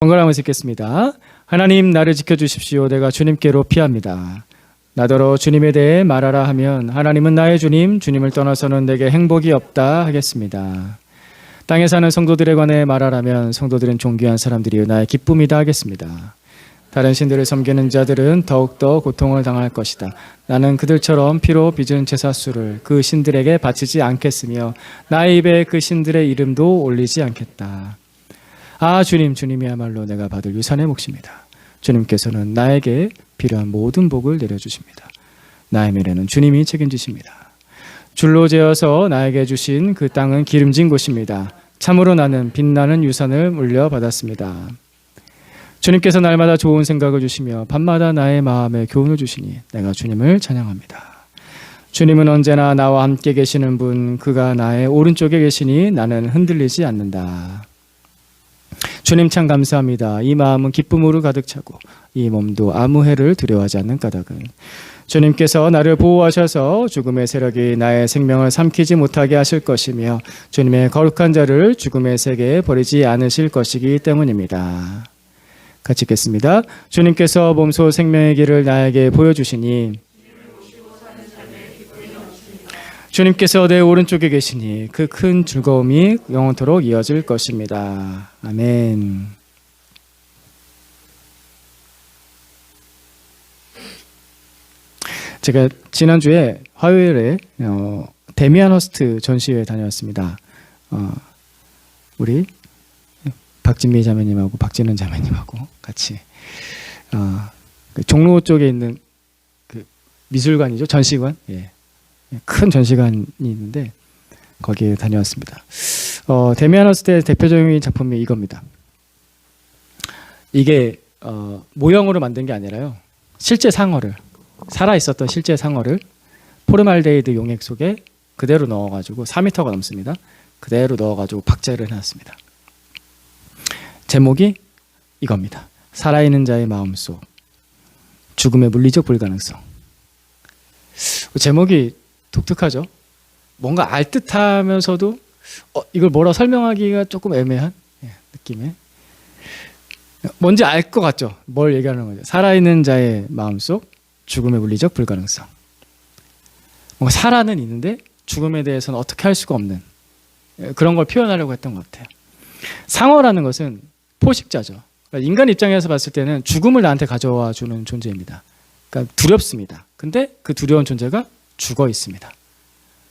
번갈아가면서 읽겠습니다. 하나님, 나를 지켜주십시오. 내가 주님께로 피합니다. 나더러 주님에 대해 말하라 하면 하나님은 나의 주님, 주님을 떠나서는 내게 행복이 없다 하겠습니다. 땅에 사는 성도들에 관해 말하라면 성도들은 존귀한 사람들이요 나의 기쁨이다 하겠습니다. 다른 신들을 섬기는 자들은 더욱더 고통을 당할 것이다. 나는 그들처럼 피로 빚은 제사수를 그 신들에게 바치지 않겠으며 나의 입에 그 신들의 이름도 올리지 않겠다. 아, 주님, 주님이야말로 내가 받을 유산의 몫입니다. 주님께서는 나에게 필요한 모든 복을 내려주십니다. 나의 미래는 주님이 책임지십니다. 줄로 재어서 나에게 주신 그 땅은 기름진 곳입니다. 참으로 나는 빛나는 유산을 물려받았습니다. 주님께서 날마다 좋은 생각을 주시며 밤마다 나의 마음에 교훈을 주시니 내가 주님을 찬양합니다. 주님은 언제나 나와 함께 계시는 분, 그가 나의 오른쪽에 계시니 나는 흔들리지 않는다. 주님 참 감사합니다. 이 마음은 기쁨으로 가득 차고 이 몸도 아무 해를 두려워하지 않는 까닭은 주님께서 나를 보호하셔서 죽음의 세력이 나의 생명을 삼키지 못하게 하실 것이며 주님의 거룩한 자를 죽음의 세계에 버리지 않으실 것이기 때문입니다. 같이 읽겠습니다. 주님께서 몸소 생명의 길을 나에게 보여주시니 주님께서 내 오른쪽에 계시니 그 큰 즐거움이 영원토록 이어질 것입니다. 아멘. 제가 지난주에 화요일에 데미안 허스트 전시회에 다녀왔습니다. 우리 박진미 자매님하고 박진은 자매님하고 같이 그 종로 쪽에 있는 그 미술관이죠, 전시관. 예. 큰 전시관이 있는데 거기에 다녀왔습니다. 데미안 허스트의 대표적인 작품이 이겁니다. 이게 모형으로 만든 게 아니라요, 실제 상어를, 살아있었던 실제 상어를 포르말데이드 용액 속에 그대로 넣어가지고 4m가 넘습니다. 그대로 넣어가지고 박제를 해놨습니다. 제목이 이겁니다. 살아있는 자의 마음속, 죽음의 물리적 불가능성. 제목이 독특하죠. 뭔가 알듯하면서도 이걸 뭐라 설명하기가 조금 애매한 느낌의, 뭔지 알 것 같죠. 뭘 얘기하는 거죠. 살아있는 자의 마음속, 죽음의 물리적 불가능성. 뭔가 살아는 있는데 죽음에 대해서는 어떻게 할 수가 없는 그런 걸 표현하려고 했던 것 같아요. 상어라는 것은 포식자죠. 그러니까 인간 입장에서 봤을 때는 죽음을 나한테 가져와 주는 존재입니다. 그러니까 두렵습니다. 근데 그 두려운 존재가 죽어 있습니다.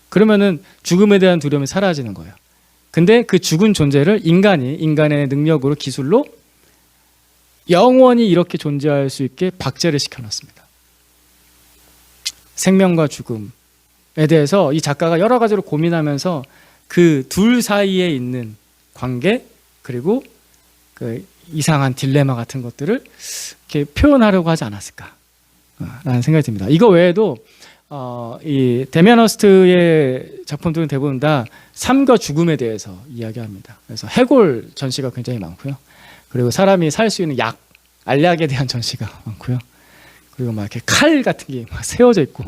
그러면은 죽음에 대한 두려움이 사라지는 거예요. 근데 그 죽은 존재를 인간이 인간의 능력으로, 기술로 영원히 이렇게 존재할 수 있게 박제를 시켜놨습니다. 생명과 죽음에 대해서 이 작가가 여러 가지로 고민하면서 그 둘 사이에 있는 관계, 그리고 그 이상한 딜레마 같은 것들을 이렇게 표현하려고 하지 않았을까라는 생각이 듭니다. 이거 외에도 이 데미안 허스트의 작품들은 대부분 다 삶과 죽음에 대해서 이야기합니다. 그래서 해골 전시가 굉장히 많고요. 그리고 사람이 살 수 있는 약, 알약에 대한 전시가 많고요. 그리고 막 이렇게 칼 같은 게 막 세워져 있고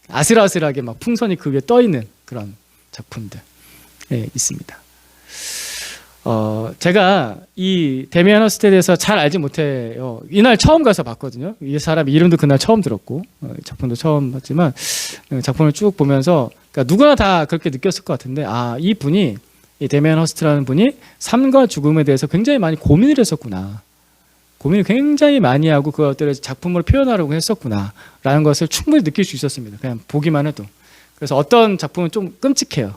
아슬아슬하게 막 풍선이 그 위에 떠 있는 그런 작품들 있습니다. 제가 이 데미안 허스트에 대해서 잘 알지 못해요. 이날 처음 가서 봤거든요. 이 사람 이름도 그날 처음 들었고 작품도 처음 봤지만 작품을 쭉 보면서, 그러니까 누구나 다 그렇게 느꼈을 것 같은데, 이 분이, 이 데미안 허스트라는 분이 삶과 죽음에 대해서 굉장히 많이 고민을 했었구나, 고민을 굉장히 많이 하고 그것들을 작품으로 표현하려고 했었구나 라는 것을 충분히 느낄 수 있었습니다. 그냥 보기만 해도. 그래서 어떤 작품은 좀 끔찍해요.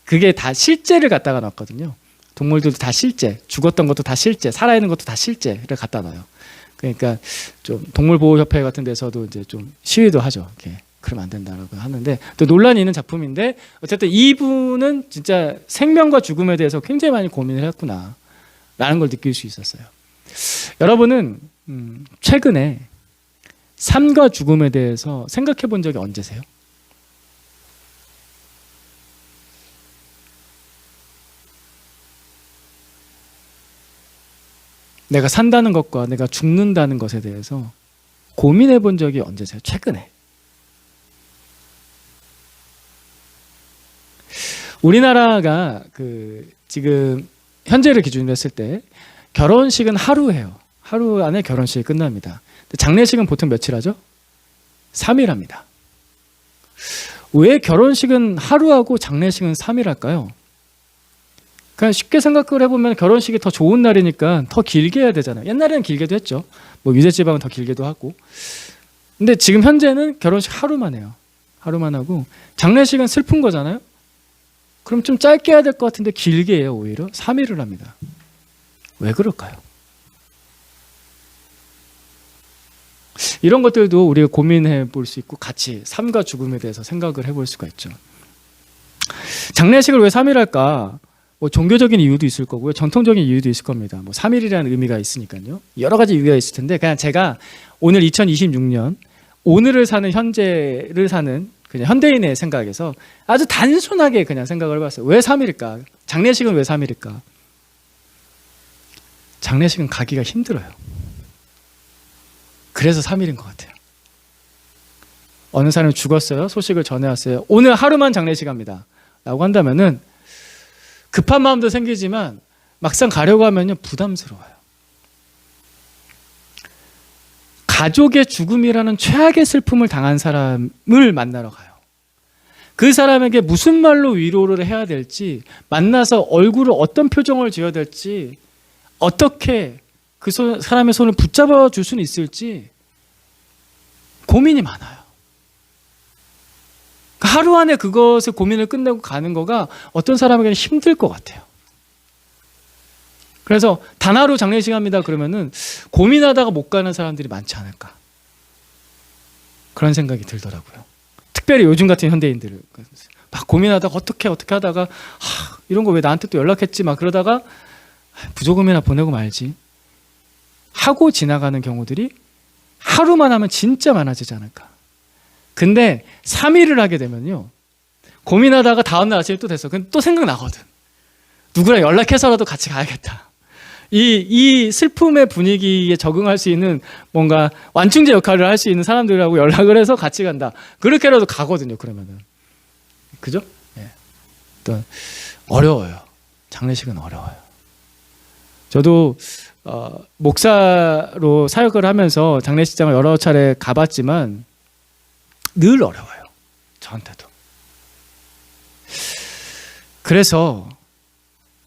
그게 다 실제를 갖다가 놨거든요. 동물들도 다 실제, 죽었던 것도 다 실제, 살아있는 것도 다 실제를 갖다 놔요. 그러니까 좀 동물보호협회 같은 데서도 이제 좀 시위도 하죠. 이렇게 그러면 안 된다라고 하는데, 또 논란이 있는 작품인데, 어쨌든 이분은 진짜 생명과 죽음에 대해서 굉장히 많이 고민을 했구나 라는 걸 느낄 수 있었어요. 여러분은 최근에 삶과 죽음에 대해서 생각해 본 적이 언제세요? 내가 산다는 것과 내가 죽는다는 것에 대해서 고민해 본 적이 언제세요? 최근에. 우리나라가 지금 현재를 기준으로 했을 때 결혼식은 하루예요. 하루 안에 결혼식이 끝납니다. 장례식은 보통 며칠 하죠? 3일 합니다. 왜 결혼식은 하루하고 장례식은 3일 할까요? 그냥 쉽게 생각을 해보면 결혼식이 더 좋은 날이니까 더 길게 해야 되잖아요. 옛날에는 길게도 했죠. 뭐 유대지방은 더 길게도 하고. 근데 지금 현재는 결혼식 하루만 해요. 하루만 하고 장례식은 슬픈 거잖아요. 그럼 좀 짧게 해야 될 것 같은데 길게 해요. 오히려 3일을 합니다. 왜 그럴까요? 이런 것들도 우리가 고민해 볼 수 있고 같이 삶과 죽음에 대해서 생각을 해볼 수가 있죠. 장례식을 왜 3일 할까? 뭐 종교적인 이유도 있을 거고요. 전통적인 이유도 있을 겁니다. 뭐 3일이라는 의미가 있으니까요. 여러 가지 이유가 있을 텐데 그냥 제가 오늘 2026년 오늘을 사는 현재를 사는 그냥 현대인의 생각에서 아주 단순하게 그냥 생각을 해봤어요. 왜 3일일까? 장례식은 왜 3일일까? 장례식은 가기가 힘들어요. 그래서 3일인 것 같아요. 어느 사람이 죽었어요. 소식을 전해왔어요. 오늘 하루만 장례식 합니다. 라고 한다면은 급한 마음도 생기지만 막상 가려고 하면요 부담스러워요. 가족의 죽음이라는 최악의 슬픔을 당한 사람을 만나러 가요. 그 사람에게 무슨 말로 위로를 해야 될지, 만나서 얼굴을 어떤 표정을 지어야 될지, 어떻게 그 사람의 손을 붙잡아 줄 수는 있을지 고민이 많아요. 하루 안에 그것을 고민을 끝내고 가는 거가 어떤 사람에게는 힘들 것 같아요. 그래서 단 하루 장례식 합니다 그러면은 고민하다가 못 가는 사람들이 많지 않을까, 그런 생각이 들더라고요. 특별히 요즘 같은 현대인들 막 고민하다가 어떻게 하다가 이런 거 왜 나한테 또 연락했지 막 그러다가 부조금이나 보내고 말지 하고 지나가는 경우들이 하루만 하면 진짜 많아지지 않을까. 근데 3일을 하게 되면요 고민하다가 다음날 아침에 또 됐어. 근데 또 생각나거든. 누구랑 연락해서라도 같이 가야겠다. 이 슬픔의 분위기에 적응할 수 있는 뭔가 완충제 역할을 할 수 있는 사람들하고 연락을 해서 같이 간다. 그렇게라도 가거든요. 그러면은 그죠? 예. 또 어려워요. 장례식은 어려워요. 저도 목사로 사역을 하면서 장례식장을 여러 차례 가봤지만 늘 어려워요. 저한테도. 그래서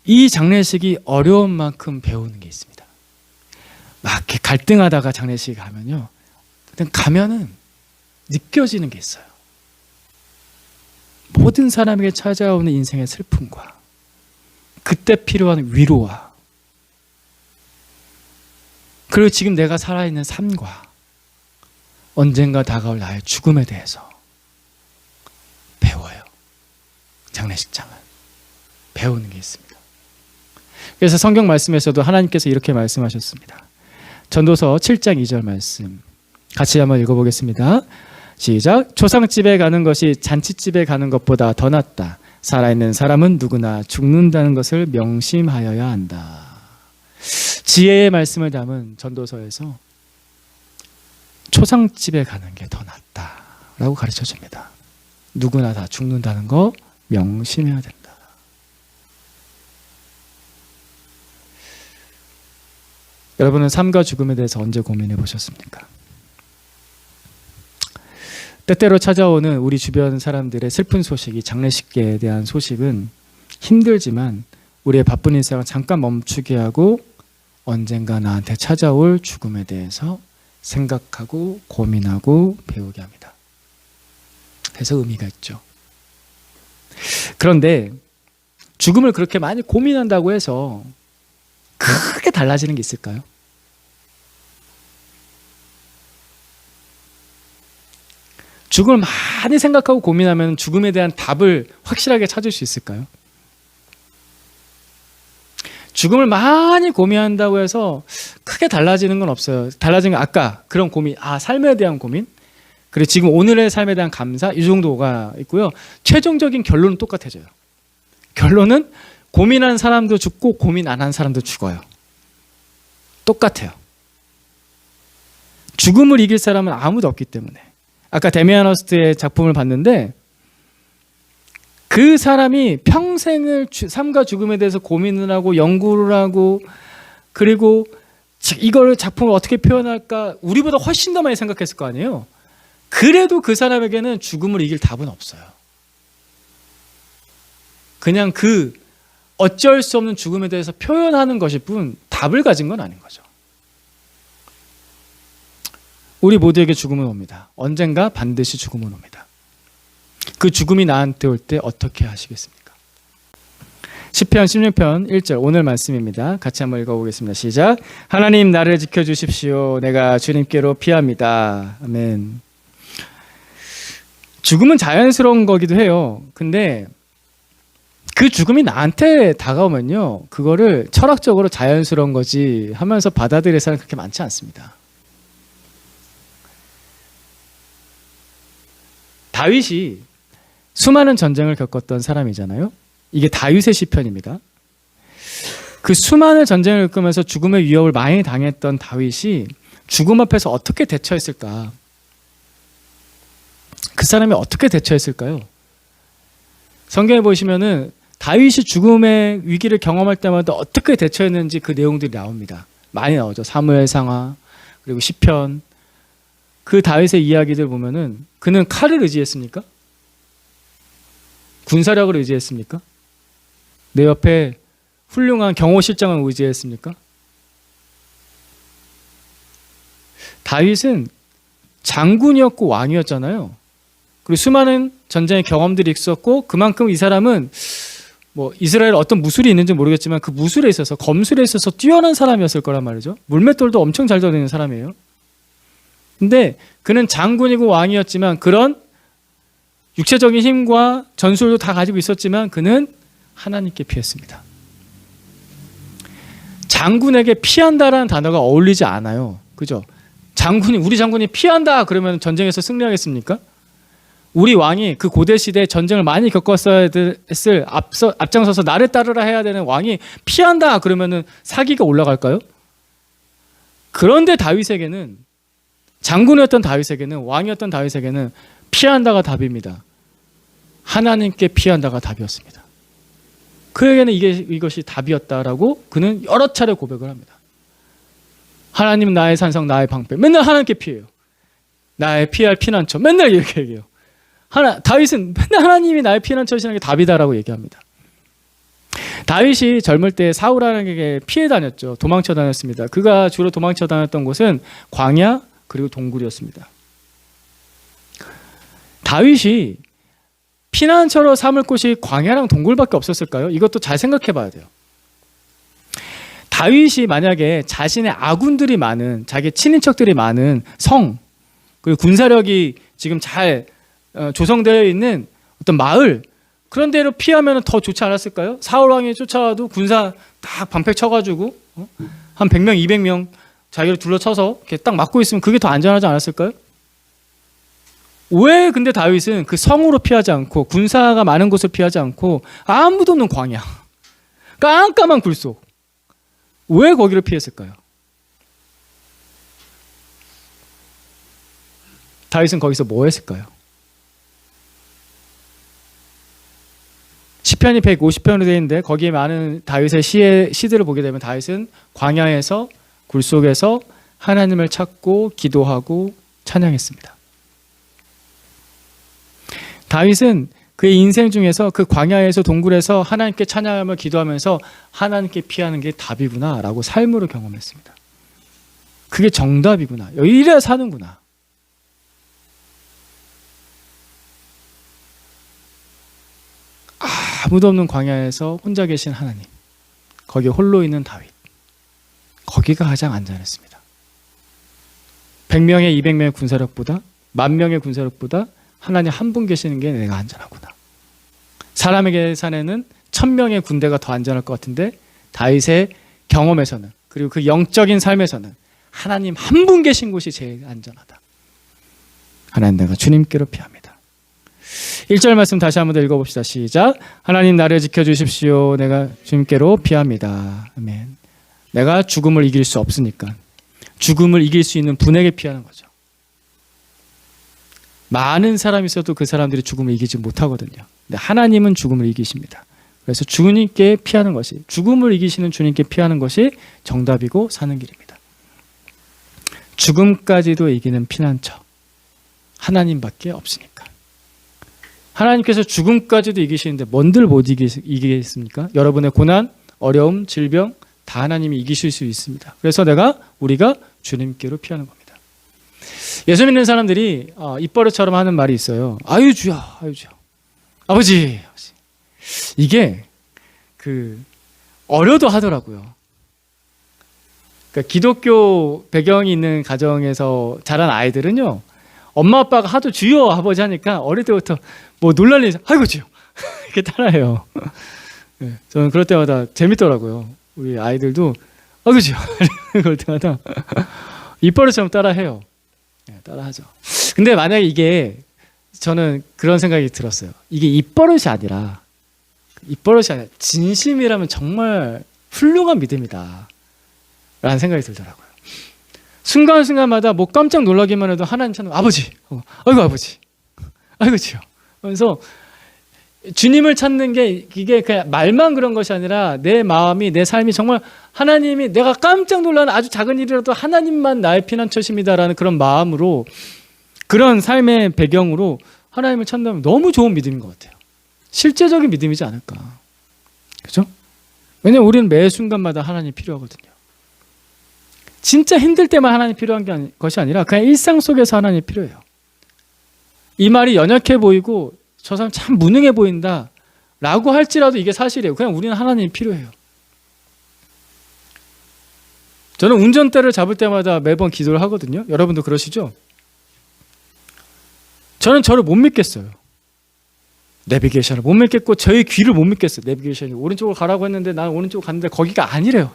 이 장례식이 어려운 만큼 배우는 게 있습니다. 막 이렇게 갈등하다가 장례식 가면요, 가면은 느껴지는 게 있어요. 모든 사람에게 찾아오는 인생의 슬픔과 그때 필요한 위로와 그리고 지금 내가 살아있는 삶과 언젠가 다가올 나의 죽음에 대해서 배워요. 장례식장은 배우는 게 있습니다. 그래서 성경 말씀에서도 하나님께서 이렇게 말씀하셨습니다. 전도서 7장 2절 말씀 같이 한번 읽어보겠습니다. 시작. 초상집에 가는 것이 잔치집에 가는 것보다 더 낫다. 살아있는 사람은 누구나 죽는다는 것을 명심하여야 한다. 지혜의 말씀을 담은 전도서에서 초상집에 가는 게 더 낫다라고 가르쳐줍니다. 누구나 다 죽는다는 거 명심해야 된다. 여러분은 삶과 죽음에 대해서 언제 고민해 보셨습니까? 때때로 찾아오는 우리 주변 사람들의 슬픈 소식이, 장례식에 대한 소식은 힘들지만 우리의 바쁜 일상을 잠깐 멈추게 하고 언젠가 나한테 찾아올 죽음에 대해서 생각하고 고민하고 배우게 합니다. 그래서 의미가 있죠. 그런데 죽음을 그렇게 많이 고민한다고 해서 크게 달라지는 게 있을까요? 죽음을 많이 생각하고 고민하면 죽음에 대한 답을 확실하게 찾을 수 있을까요? 죽음을 많이 고민한다고 해서 크게 달라지는 건 없어요. 달라진 건 아까 그런 고민, 삶에 대한 고민, 그리고 지금 오늘의 삶에 대한 감사, 이 정도가 있고요. 최종적인 결론은 똑같아져요. 결론은 고민한 사람도 죽고 고민 안 한 사람도 죽어요. 똑같아요. 죽음을 이길 사람은 아무도 없기 때문에. 아까 데미안 허스트의 작품을 봤는데 그 사람이 평생을 삶과 죽음에 대해서 고민을 하고 연구를 하고 그리고 이걸 작품을 어떻게 표현할까 우리보다 훨씬 더 많이 생각했을 거 아니에요. 그래도 그 사람에게는 죽음을 이길 답은 없어요. 그냥 그 어쩔 수 없는 죽음에 대해서 표현하는 것일 뿐 답을 가진 건 아닌 거죠. 우리 모두에게 죽음은 옵니다. 언젠가 반드시 죽음은 옵니다. 그 죽음이 나한테 올 때 어떻게 하시겠습니까? 시편 16편 1절 오늘 말씀입니다. 같이 한번 읽어보겠습니다. 시작. 하나님 나를 지켜주십시오. 내가 주님께로 피합니다. 아멘. 죽음은 자연스러운 거기도 해요. 근데 그 죽음이 나한테 다가오면요, 그거를 철학적으로 자연스러운 거지 하면서 받아들일 사람이 그렇게 많지 않습니다. 다윗이 수많은 전쟁을 겪었던 사람이잖아요. 이게 다윗의 시편입니다. 그 수많은 전쟁을 겪으면서 죽음의 위협을 많이 당했던 다윗이 죽음 앞에서 어떻게 대처했을까? 그 사람이 어떻게 대처했을까요? 성경에 보시면은 다윗이 죽음의 위기를 경험할 때마다 어떻게 대처했는지 그 내용들이 나옵니다. 많이 나오죠. 사무엘상하 그리고 시편. 그 다윗의 이야기들 보면은 그는 칼을 의지했습니까? 군사력을 의지했습니까? 내 옆에 훌륭한 경호실장을 의지했습니까? 다윗은 장군이었고 왕이었잖아요. 그리고 수많은 전쟁의 경험들이 있었고 그만큼 이 사람은 뭐 이스라엘 어떤 무술이 있는지 모르겠지만 그 무술에 있어서 검술에 있어서 뛰어난 사람이었을 거란 말이죠. 물맷돌도 엄청 잘 던지는 사람이에요. 근데 그는 장군이고 왕이었지만 그런 육체적인 힘과 전술도 다 가지고 있었지만 그는 하나님께 피했습니다. 장군에게 피한다라는 단어가 어울리지 않아요. 그죠? 우리 장군이 피한다 그러면 전쟁에서 승리하겠습니까? 우리 왕이 그 고대 시대에 전쟁을 많이 겪었어야 했을 앞장서서 나를 따르라 해야 되는 왕이 피한다 그러면은 사기가 올라갈까요? 그런데 다윗에게는 장군이었던 다윗에게는 왕이었던 다윗에게는 피한다가 답입니다. 하나님께 피한다가 답이었습니다. 그에게는 이것이 답이었다라고 그는 여러 차례 고백을 합니다. 하나님은 나의 산성 나의 방패. 맨날 하나님께 피해요. 나의 피할 피난처. 맨날 이렇게 얘기해요. 다윗은 맨날 하나님이 나의 피난처시는 게 답이다라고 얘기합니다. 다윗이 젊을 때 사울에게 피해 다녔죠. 도망쳐 다녔습니다. 그가 주로 도망쳐 다녔던 곳은 광야 그리고 동굴이었습니다. 다윗이 피난처로 삼을 곳이 광야랑 동굴밖에 없었을까요? 이것도 잘 생각해 봐야 돼요. 다윗이 만약에 자신의 아군들이 많은 자기 친인척들이 많은 성 그리고 군사력이 지금 잘 조성되어 있는 어떤 마을 그런 데로 피하면 더 좋지 않았을까요? 사울 왕이 쫓아와도 군사 딱 방패 쳐가지고 한 100명, 200명 자기를 둘러쳐서 이렇게 딱 막고 있으면 그게 더 안전하지 않았을까요? 왜 근데 다윗은 그 성으로 피하지 않고 군사가 많은 곳을 피하지 않고 아무도 없는 광야, 깜깜한 굴속 왜 거기를 피했을까요? 다윗은 거기서 뭐 했을까요? 시편이 150편으로 되어 있는데 거기에 많은 다윗의 시들을 보게 되면 다윗은 광야에서 굴속에서 하나님을 찾고 기도하고 찬양했습니다. 다윗은 그의 인생 중에서 그 광야에서 동굴에서 하나님께 찬양하며 기도하면서 하나님께 피하는 게 답이구나 라고 삶으로 경험했습니다. 그게 정답이구나. 이래야 사는구나. 아무도 없는 광야에서 혼자 계신 하나님, 거기에 홀로 있는 다윗, 거기가 가장 안전했습니다. 100명의 200명의 군사력보다 10,000명의 군사력보다 하나님 한 분 계시는 게 내가 안전하구나. 사람의 계산에는 1000명의 군대가 더 안전할 것 같은데 다윗의 경험에서는 그리고 그 영적인 삶에서는 하나님 한 분 계신 곳이 제일 안전하다. 하나님 내가 주님께로 피합니다. 1절 말씀 다시 한번 더 읽어봅시다. 시작. 하나님 나를 지켜주십시오. 내가 주님께로 피합니다. 아멘. 내가 죽음을 이길 수 없으니까 죽음을 이길 수 있는 분에게 피하는 거죠. 많은 사람이 있어도 그 사람들이 죽음을 이기지 못하거든요. 근데 하나님은 죽음을 이기십니다. 그래서 주님께 피하는 것이, 죽음을 이기시는 주님께 피하는 것이 정답이고 사는 길입니다. 죽음까지도 이기는 피난처, 하나님밖에 없으니까. 하나님께서 죽음까지도 이기시는데 뭔들 못 이기겠습니까? 여러분의 고난, 어려움, 질병 다 하나님이 이기실 수 있습니다. 그래서 우리가 주님께로 피하는 겁니다. 예수 믿는 사람들이 입버릇처럼 하는 말이 있어요. 아유 주여, 아유 주여, 아버지. 이게 어려도 하더라고요. 그러니까 기독교 배경이 있는 가정에서 자란 아이들은요, 엄마 아빠가 하도 주여 아버지 하니까 어릴 때부터 뭐 놀랄 아이고 주여 이렇게 따라해요. 네, 저는 그럴 때마다 재밌더라고요. 우리 아이들도 아이고 주여 그럴 때마다 입버릇처럼 따라해요. 네, 따라하죠. 근데 만약에 이게, 저는 그런 생각이 들었어요. 이게 입버릇이 아니라 진심이라면 정말 훌륭한 믿음이다 라는 생각이 들더라고요. 순간순간마다 뭐 깜짝 놀라기만 해도 하나님 찾는 아버지, 아이고 아버지, 아이고 주여 하면서 주님을 찾는 게, 이게 그냥 말만 그런 것이 아니라 내 마음이, 내 삶이 정말 하나님이, 내가 깜짝 놀라는 아주 작은 일이라도 하나님만 나의 피난처십니다라는 그런 마음으로, 그런 삶의 배경으로 하나님을 찾는다면 너무 좋은 믿음인 것 같아요. 실제적인 믿음이지 않을까. 그죠? 왜냐면 우리는 매 순간마다 하나님이 필요하거든요. 진짜 힘들 때만 하나님이 필요한 것이 아니라 그냥 일상 속에서 하나님이 필요해요. 이 말이 연약해 보이고 저 사람 참 무능해 보인다 라고 할지라도 이게 사실이에요. 그냥 우리는 하나님이 필요해요. 저는 운전대를 잡을 때마다 매번 기도를 하거든요. 여러분도 그러시죠? 저는 저를 못 믿겠어요. 내비게이션을 못 믿겠고 저의 귀를 못 믿겠어요. 내비게이션이 오른쪽으로 가라고 했는데 나는 오른쪽으로 갔는데 거기가 아니래요.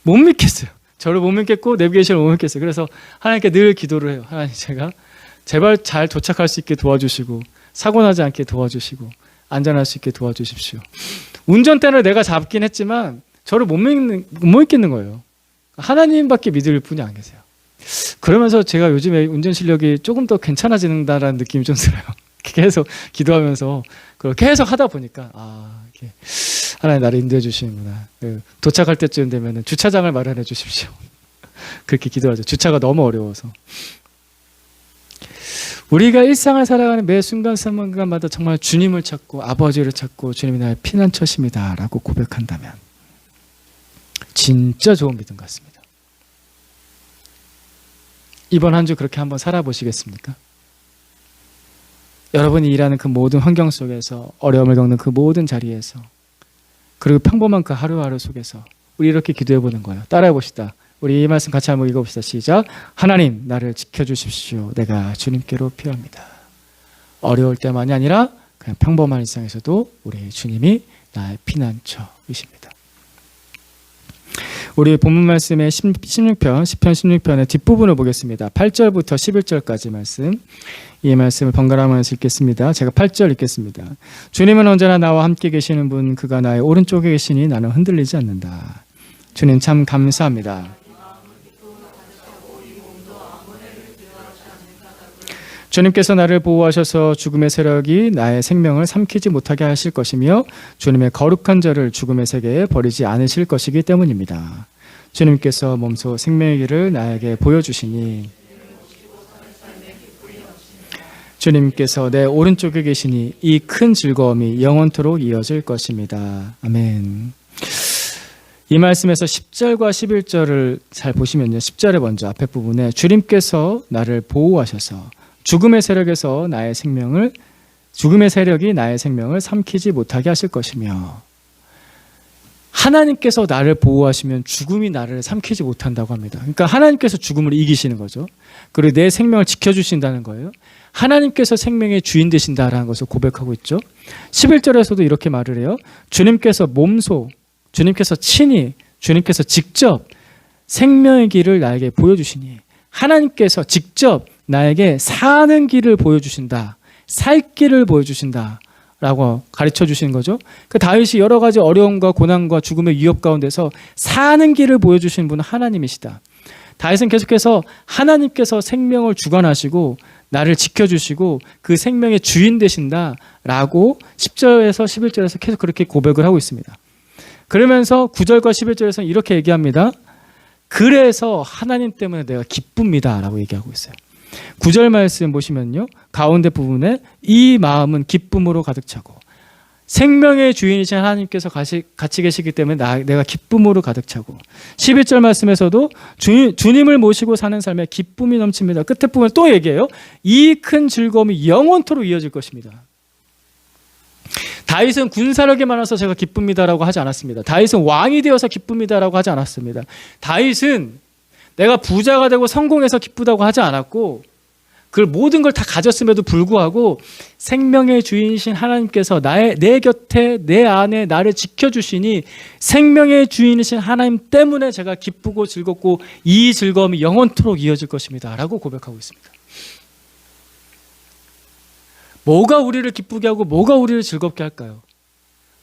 못 믿겠어요. 저를 못 믿겠고 내비게이션을 못 믿겠어요. 그래서 하나님께 늘 기도를 해요. 하나님, 제가 제발 잘 도착할 수 있게 도와주시고 사고 나지 않게 도와주시고 안전할 수 있게 도와주십시오. 운전대를 내가 잡긴 했지만 저를 못 믿겠는 거예요. 하나님밖에 믿을 분이 안 계세요. 그러면서 제가 요즘에 운전 실력이 조금 더 괜찮아진다라는 느낌이 좀 들어요. 계속 기도하면서 그렇게 계속 하다 보니까 이렇게 하나님 나를 인도해 주시는구나. 도착할 때쯤 되면 주차장을 마련해 주십시오. 그렇게 기도하죠. 주차가 너무 어려워서. 우리가 일상을 살아가는 매 순간마다 정말 주님을 찾고 아버지를 찾고 주님이 나의 피난처십니다 라고 고백한다면 진짜 좋은 믿음 같습니다. 이번 한 주 그렇게 한번 살아보시겠습니까? 여러분이 일하는 그 모든 환경 속에서, 어려움을 겪는 그 모든 자리에서, 그리고 평범한 그 하루하루 속에서 우리 이렇게 기도해 보는 거예요. 따라해 봅시다. 우리 이 말씀 같이 한번 읽어봅시다. 시작. 하나님, 나를 지켜주십시오. 내가 주님께로 필요합니다. 어려울 때만이 아니라 그냥 평범한 일상에서도 우리 주님이 나의 피난처이십니다. 우리 본문 말씀의 16편, 시편 16편의 뒷부분을 보겠습니다. 8절부터 11절까지 말씀. 이 말씀을 번갈아가면서 읽겠습니다. 제가 8절 읽겠습니다. 주님은 언제나 나와 함께 계시는 분, 그가 나의 오른쪽에 계시니 나는 흔들리지 않는다. 주님 참 감사합니다. 주님께서 나를 보호하셔서 죽음의 세력이 나의 생명을 삼키지 못하게 하실 것이며 주님의 거룩한 저를 죽음의 세계에 버리지 않으실 것이기 때문입니다. 주님께서 몸소 생명의 길을 나에게 보여주시니 주님께서 내 오른쪽에 계시니 이 큰 즐거움이 영원토록 이어질 것입니다. 아멘. 이 말씀에서 10절과 11절을 잘 보시면요. 10절에 먼저 앞에 부분에 주님께서 나를 보호하셔서 죽음의 세력이 나의 생명을 삼키지 못하게 하실 것이며, 하나님께서 나를 보호하시면 죽음이 나를 삼키지 못한다고 합니다. 그러니까 하나님께서 죽음을 이기시는 거죠. 그리고 내 생명을 지켜주신다는 거예요. 하나님께서 생명의 주인 되신다라는 것을 고백하고 있죠. 11절에서도 이렇게 말을 해요. 주님께서 친히, 주님께서 직접 생명의 길을 나에게 보여주시니, 하나님께서 직접 나에게 사는 길을 보여주신다. 살 길을 보여주신다. 라고 가르쳐 주시는 거죠. 그 다윗이 여러 가지 어려움과 고난과 죽음의 위협 가운데서 사는 길을 보여주시는 분은 하나님이시다. 다윗은 계속해서 하나님께서 생명을 주관하시고 나를 지켜주시고 그 생명의 주인 되신다라고 10절에서 11절에서 계속 그렇게 고백을 하고 있습니다. 그러면서 9절과 11절에서는 이렇게 얘기합니다. 그래서 하나님 때문에 내가 기쁩니다 라고 얘기하고 있어요. 9절 말씀 보시면요, 가운데 부분에 이 마음은 기쁨으로 가득 차고 생명의 주인이신 하나님께서 같이 계시기 때문에 내가 기쁨으로 가득 차고, 11절 말씀에서도 주님을 모시고 사는 삶에 기쁨이 넘칩니다. 끝에 부분에 또 얘기해요. 이 큰 즐거움이 영원토록 이어질 것입니다. 다윗은 군사력이 많아서 제가 기쁩니다라고 하지 않았습니다. 다윗은 왕이 되어서 기쁩니다라고 하지 않았습니다. 다윗은 내가 부자가 되고 성공해서 기쁘다고 하지 않았고, 그 모든 걸 다 가졌음에도 불구하고 생명의 주인이신 하나님께서 내 곁에 내 안에 나를 지켜주시니 생명의 주인이신 하나님 때문에 제가 기쁘고 즐겁고 이 즐거움이 영원토록 이어질 것입니다 라고 고백하고 있습니다. 뭐가 우리를 기쁘게 하고 뭐가 우리를 즐겁게 할까요?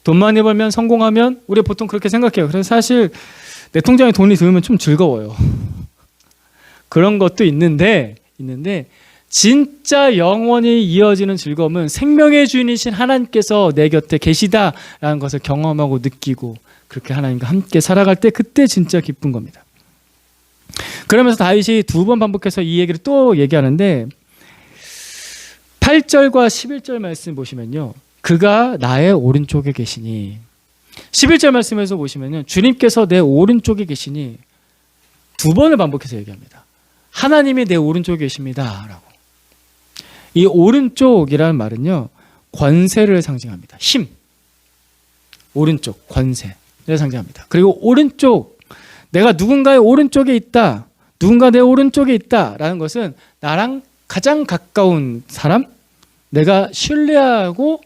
돈 많이 벌면, 성공하면 우리가 보통 그렇게 생각해요. 그래서 사실 내 통장에 돈이 들면 좀 즐거워요. 그런 것도 있는데 진짜 영원히 이어지는 즐거움은 생명의 주인이신 하나님께서 내 곁에 계시다라는 것을 경험하고 느끼고 그렇게 하나님과 함께 살아갈 때, 그때 진짜 기쁜 겁니다. 그러면서 다윗이 두 번 반복해서 이 얘기를 또 얘기하는데, 8절과 11절 말씀 보시면요, 그가 나의 오른쪽에 계시니, 11절 말씀에서 보시면요, 주님께서 내 오른쪽에 계시니 두 번을 반복해서 얘기합니다. 하나님이 내 오른쪽에 계십니다 라고. 이 오른쪽이라는 말은요, 권세를 상징합니다. 힘, 오른쪽, 권세를 상징합니다. 그리고 오른쪽, 내가 누군가의 오른쪽에 있다, 누군가 내 오른쪽에 있다라는 것은 나랑 가장 가까운 사람, 내가 신뢰하고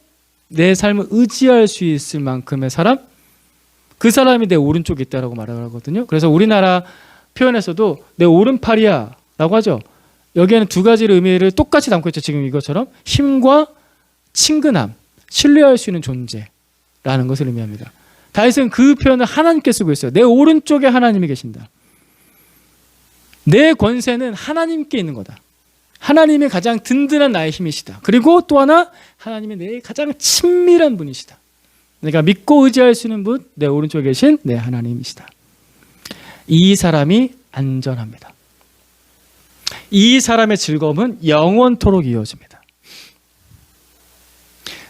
내 삶을 의지할 수 있을 만큼의 사람, 그 사람이 내 오른쪽에 있다라고 말하거든요. 그래서 우리나라 표현에서도 내 오른팔이야 라고 하죠. 여기에는 두 가지의 의미를 똑같이 담고 있죠. 지금 이것처럼 힘과 친근함, 신뢰할 수 있는 존재라는 것을 의미합니다. 다윗은 그 표현을 하나님께 쓰고 있어요. 내 오른쪽에 하나님이 계신다. 내 권세는 하나님께 있는 거다. 하나님이 가장 든든한 나의 힘이시다. 그리고 또 하나, 하나님이 내 가장 친밀한 분이시다. 내가 믿고 의지할 수 있는 분, 내 오른쪽에 계신 내 하나님이시다. 이 사람이 안전합니다. 이 사람의 즐거움은 영원토록 이어집니다.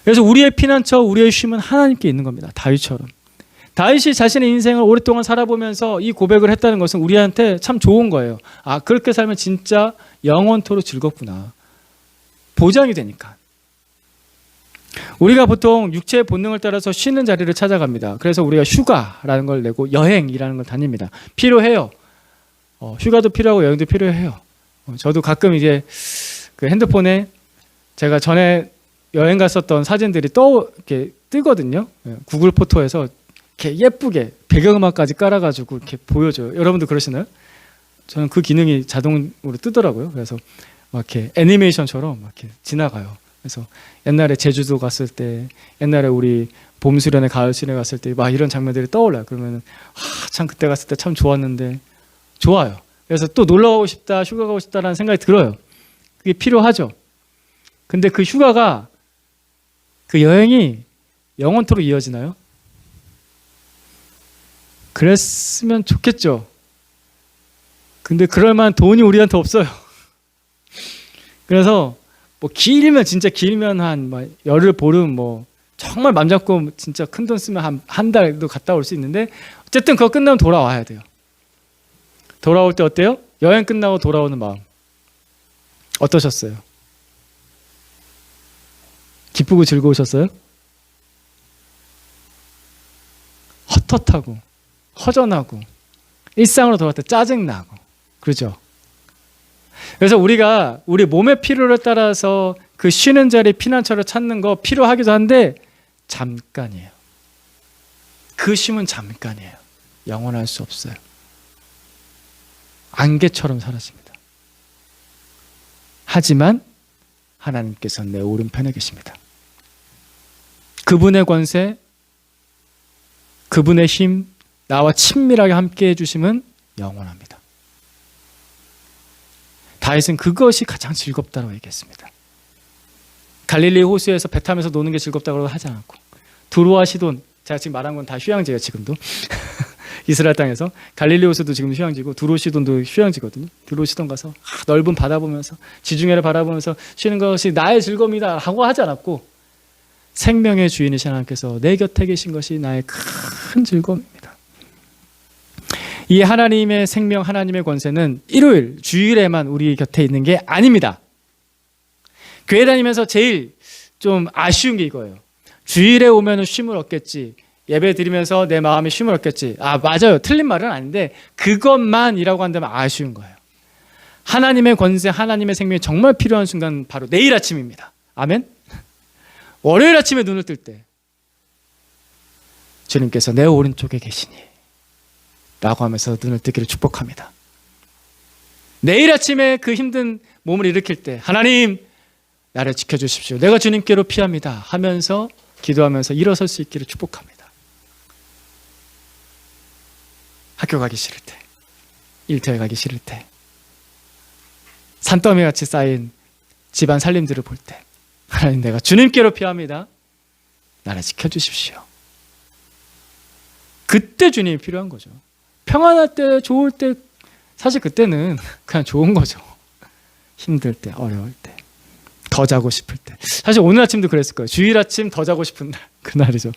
그래서 우리의 피난처, 우리의 쉼은 하나님께 있는 겁니다. 다윗처럼. 다윗이 자신의 인생을 오랫동안 살아보면서 이 고백을 했다는 것은 우리한테 참 좋은 거예요. 아, 그렇게 살면 진짜 영원토록 즐겁구나. 보장이 되니까. 우리가 보통 육체의 본능을 따라서 쉬는 자리를 찾아갑니다. 그래서 우리가 휴가라는 걸 내고 여행이라는 걸 다닙니다. 필요해요. 휴가도 필요하고 여행도 필요해요. 저도 가끔 이제 그 핸드폰에 제가 전에 여행 갔었던 사진들이 이렇게 뜨거든요. 구글 포토에서 이렇게 예쁘게 배경음악까지 깔아가지고 이렇게 보여줘요. 여러분도 그러시나요? 저는 그 기능이 자동으로 뜨더라고요. 그래서 막 이렇게 애니메이션처럼 막 이렇게 지나가요. 그래서 옛날에 제주도 갔을 때, 옛날에 우리 봄 수련회, 가을 수련회 갔을 때 막 이런 장면들이 떠올라요. 그러면 참 그때 갔을 때 참 좋았는데, 좋아요. 그래서 또 놀러 가고 싶다, 휴가 가고 싶다라는 생각이 들어요. 그게 필요하죠. 근데 그 휴가가, 그 여행이 영원토록 이어지나요? 그랬으면 좋겠죠. 근데 그럴 만한 돈이 우리한테 없어요. 그래서 뭐 길면, 진짜 길면 한 열흘, 보름, 뭐 정말 맘 잡고 진짜 큰 돈 쓰면 한 달도 갔다 올 수 있는데, 어쨌든 그거 끝나면 돌아와야 돼요. 돌아올 때 어때요? 여행 끝나고 돌아오는 마음 어떠셨어요? 기쁘고 즐거우셨어요? 헛헛하고 허전하고 일상으로 돌아올 때 짜증나고 그러죠? 그래서 우리가 우리 몸의 필요를 따라서 그 쉬는 자리, 피난처를 찾는 거 필요하기도 한데 잠깐이에요. 그 쉼은 잠깐이에요. 영원할 수 없어요. 안개처럼 사라집니다. 하지만 하나님께서는 내 오른편에 계십니다. 그분의 권세, 그분의 힘, 나와 친밀하게 함께 해주심은 영원합니다. 다윗은 그것이 가장 즐겁다고 얘기했습니다. 갈릴리 호수에서 배 타면서 노는 게 즐겁다고 하지 않았고, 두로와 시돈, 제가 지금 말한 건 다 휴양지예요. 지금도 이스라엘 땅에서 갈릴리 호수도 지금 휴양지고 두로 시돈도 휴양지거든요. 두로 시돈 가서 넓은 바다 보면서 지중해를 바라보면서 쉬는 것이 나의 즐거움이다 하고 하지 않았고, 생명의 주인이신 하나님께서 내 곁에 계신 것이 나의 큰 즐거움입니다. 이 하나님의 생명, 하나님의 권세는 일요일, 주일에만 우리 곁에 있는 게 아닙니다. 교회 다니면서 제일 좀 아쉬운 게 이거예요. 주일에 오면 쉼을 얻겠지, 예배 드리면서 내 마음이 쉼을 얻겠지. 맞아요. 틀린 말은 아닌데 그것만이라고 한다면 아쉬운 거예요. 하나님의 권세, 하나님의 생명이 정말 필요한 순간 바로 내일 아침입니다. 아멘. 월요일 아침에 눈을 뜰 때 주님께서 내 오른쪽에 계시니 라고 하면서 눈을 뜨기를 축복합니다. 내일 아침에 그 힘든 몸을 일으킬 때 하나님 나를 지켜주십시오, 내가 주님께로 피합니다 하면서 기도하면서 일어설 수 있기를 축복합니다. 학교 가기 싫을 때, 일터에 가기 싫을 때, 산더미같이 쌓인 집안 살림들을 볼 때 하나님 내가 주님께로 피합니다, 나를 지켜주십시오. 그때 주님이 필요한 거죠. 평안할 때, 좋을 때, 사실 그때는 그냥 좋은 거죠. 힘들 때, 어려울 때, 더 자고 싶을 때. 사실 오늘 아침도 그랬을 거예요. 주일 아침 더 자고 싶은 날, 그날이죠.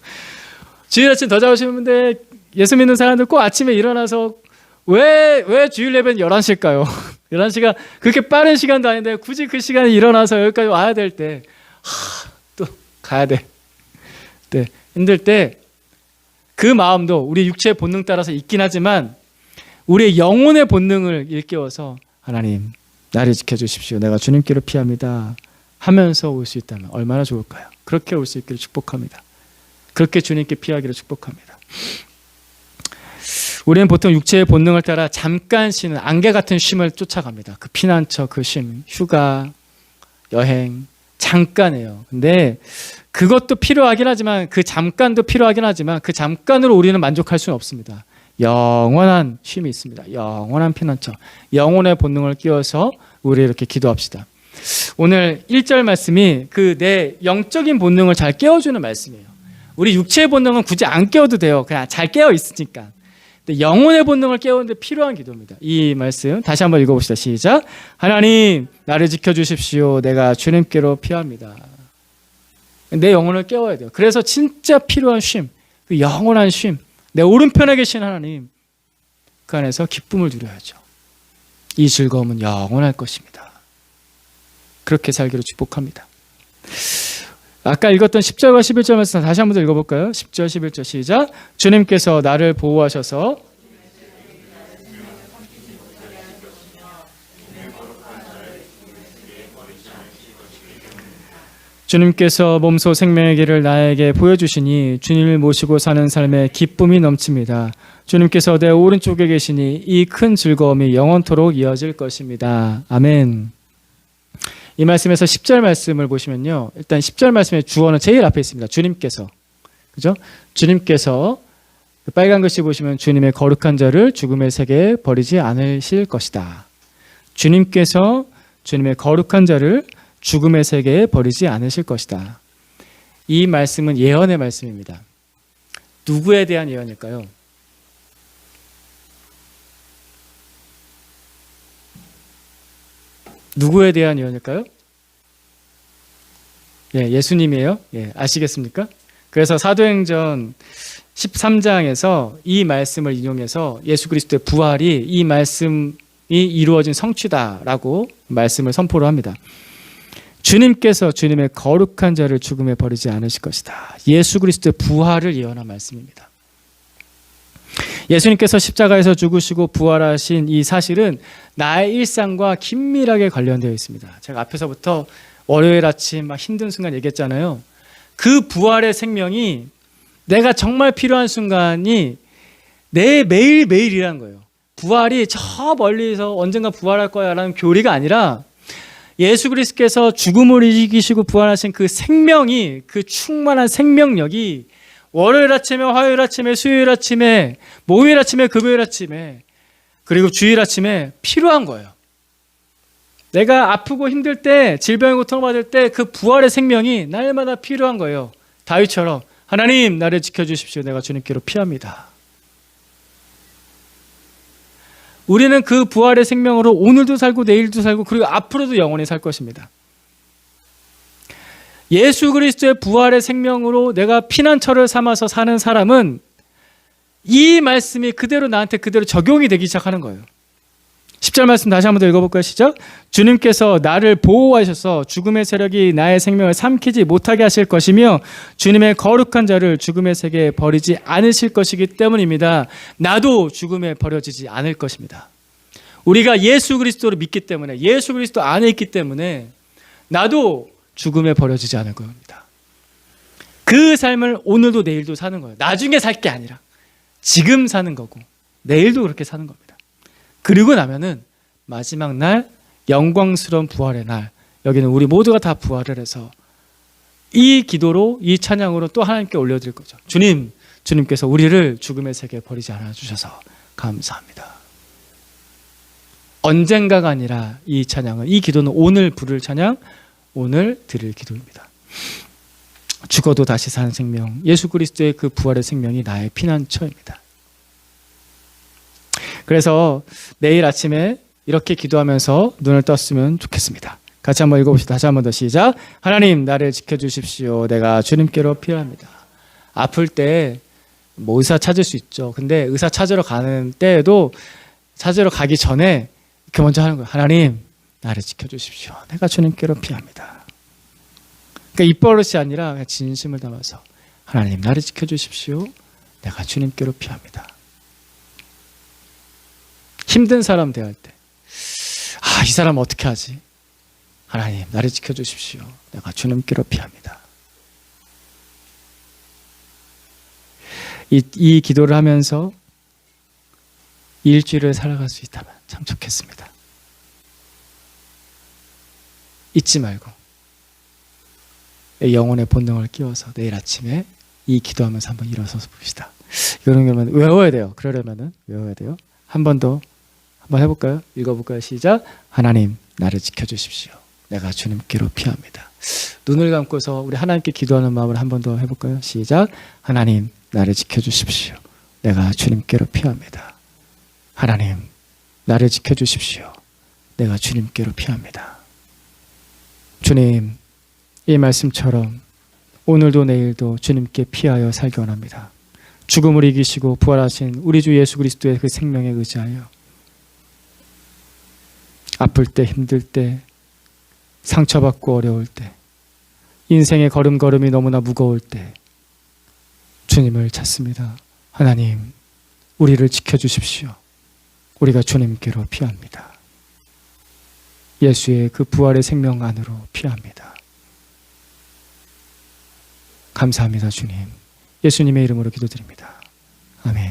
주일 아침 더 자고 싶은데 예수 믿는 사람들 꼭 아침에 일어나서 왜 주일 예배는 11시일까요? 11시가 그렇게 빠른 시간도 아닌데 굳이 그 시간에 일어나서 여기까지 와야 될 때, 또 가야 돼. 네, 힘들 때 그 마음도 우리 육체의 본능 따라서 있긴 하지만 우리의 영혼의 본능을 일깨워서 하나님 나를 지켜주십시오, 내가 주님께로 피합니다 하면서 올 수 있다면 얼마나 좋을까요? 그렇게 올 수 있기를 축복합니다. 그렇게 주님께 피하기를 축복합니다. 우리는 보통 육체의 본능을 따라 잠깐 쉬는 안개 같은 쉼을 쫓아갑니다. 그 피난처, 그 쉼, 휴가, 여행, 잠깐이에요. 근데 그것도 필요하긴 하지만, 그 잠깐도 필요하긴 하지만 그 잠깐으로 우리는 만족할 수는 없습니다. 영원한 쉼이 있습니다. 영원한 피난처, 영혼의 본능을 끼워서 우리 이렇게 기도합시다. 오늘 1절 말씀이 그 내 영적인 본능을 잘 깨워주는 말씀이에요. 우리 육체의 본능은 굳이 안 깨워도 돼요. 그냥 잘 깨어 있으니까. 근데 영혼의 본능을 깨우는데 필요한 기도입니다. 이 말씀 다시 한번 읽어봅시다. 시작. 하나님 나를 지켜주십시오, 내가 주님께로 피합니다. 내 영혼을 깨워야 돼요. 그래서 진짜 필요한 쉼, 그 영원한 쉼, 내 오른편에 계신 하나님, 그 안에서 기쁨을 누려야죠. 이 즐거움은 영원할 것입니다. 그렇게 살기로 축복합니다. 아까 읽었던 10절과 11절 말씀 다시 한번 더 읽어볼까요? 10절 11절 시작. 주님께서 나를 보호하셔서 주님께서 몸소 생명의 길을 나에게 보여주시니 주님을 모시고 사는 삶에 기쁨이 넘칩니다. 주님께서 내 오른쪽에 계시니 이 큰 즐거움이 영원토록 이어질 것입니다. 아멘. 이 말씀에서 10절 말씀을 보시면요, 일단 10절 말씀의 주어는 제일 앞에 있습니다. 주님께서, 그죠? 주님께서 빨간 글씨 보시면 주님의 거룩한 자를 죽음의 세계에 버리지 않으실 것이다. 주님께서 주님의 거룩한 자를 죽음의 세계에 버리지 않으실 것이다. 이 말씀은 예언의 말씀입니다. 누구에 대한 예언일까요? 누구에 대한 예언일까요? 예, 예수님이에요. 예, 아시겠습니까? 그래서 사도행전 13장에서 이 말씀을 인용해서 예수 그리스도의 부활이 이 말씀이 이루어진 성취다라고 말씀을 선포를 합니다. 주님께서 주님의 거룩한 자를 죽음에 버리지 않으실 것이다. 예수 그리스도의 부활을 예언한 말씀입니다. 예수님께서 십자가에서 죽으시고 부활하신 이 사실은 나의 일상과 긴밀하게 관련되어 있습니다. 제가 앞에서부터 월요일 아침 막 힘든 순간 얘기했잖아요. 그 부활의 생명이 내가 정말 필요한 순간이 내 매일매일이라는 거예요. 부활이 저 멀리서 언젠가 부활할 거야 라는 교리가 아니라 예수 그리스도께서 죽음을 이기시고 부활하신 그 생명이, 그 충만한 생명력이 월요일 아침에, 화요일 아침에, 수요일 아침에, 목요일 아침에, 금요일 아침에, 그리고 주일 아침에 필요한 거예요. 내가 아프고 힘들 때, 질병의 고통을 받을 때 그 부활의 생명이 날마다 필요한 거예요. 다윗처럼 하나님 나를 지켜주십시오. 내가 주님께로 피합니다. 우리는 그 부활의 생명으로 오늘도 살고 내일도 살고 그리고 앞으로도 영원히 살 것입니다. 예수 그리스도의 부활의 생명으로 내가 피난처를 삼아서 사는 사람은 이 말씀이 그대로 나한테 그대로 적용이 되기 시작하는 거예요. 10절 말씀 다시 한번 더 읽어볼까요? 시작. 주님께서 나를 보호하셔서 죽음의 세력이 나의 생명을 삼키지 못하게 하실 것이며 주님의 거룩한 자를 죽음의 세계에 버리지 않으실 것이기 때문입니다. 나도 죽음에 버려지지 않을 것입니다. 우리가 예수 그리스도를 믿기 때문에, 예수 그리스도 안에 있기 때문에 나도 죽음에 버려지지 않을 겁니다. 그 삶을 오늘도 내일도 사는 거예요. 나중에 살 게 아니라 지금 사는 거고 내일도 그렇게 사는 겁니다. 그리고 나면은 마지막 날 영광스러운 부활의 날, 여기는 우리 모두가 다 부활을 해서 이 기도로, 이 찬양으로 또 하나님께 올려드릴 거죠. 주님께서 우리를 죽음의 세계에 버리지 않아 주셔서 감사합니다. 언젠가가 아니라 이 찬양은, 이 기도는 오늘 부를 찬양, 오늘 드릴 기도입니다. 죽어도 다시 사는 생명, 예수 그리스도의 그 부활의 생명이 나의 피난처입니다. 그래서 내일 아침에 이렇게 기도하면서 눈을 떴으면 좋겠습니다. 같이 한번 읽어봅시다. 다시 한번 더 시작. 하나님 나를 지켜주십시오. 내가 주님께로 피합니다. 아플 때 뭐 의사 찾을 수 있죠. 근데 의사 찾으러 가는 때에도 찾으러 가기 전에 이렇게 먼저 하는 거예요. 하나님 나를 지켜주십시오. 내가 주님께로 피합니다. 그러니까 입버릇이 아니라 그냥 진심을 담아서 하나님 나를 지켜주십시오. 내가 주님께로 피합니다. 힘든 사람 대할 때, 이 사람 어떻게 하지? 하나님 나를 지켜주십시오. 내가 주님께로 피합니다. 이 기도를 하면서 일주일을 살아갈 수 있다면 참 좋겠습니다. 잊지 말고 영혼의 본능을 끼워서 내일 아침에 이 기도하면서 한번 일어서서 봅시다. 이런 외워야 돼요. 그러려면은 외워야 돼요. 한 번 더 한번 해볼까요? 읽어볼까요? 시작. 하나님 나를 지켜주십시오. 내가 주님께로 피합니다. 눈을 감고서 우리 하나님께 기도하는 마음을 한 번 더 해볼까요? 시작. 하나님 나를 지켜주십시오. 내가 주님께로 피합니다. 하나님 나를 지켜주십시오. 내가 주님께로 피합니다. 주님, 이 말씀처럼 오늘도 내일도 주님께 피하여 살기 원합니다. 죽음을 이기시고 부활하신 우리 주 예수 그리스도의 그 생명에 의지하여 아플 때, 힘들 때, 상처받고 어려울 때, 인생의 걸음걸음이 너무나 무거울 때 주님을 찾습니다. 하나님, 우리를 지켜주십시오. 우리가 주님께로 피합니다. 예수의 그 부활의 생명 안으로 피합니다. 감사합니다, 주님. 예수님의 이름으로 기도드립니다. 아멘.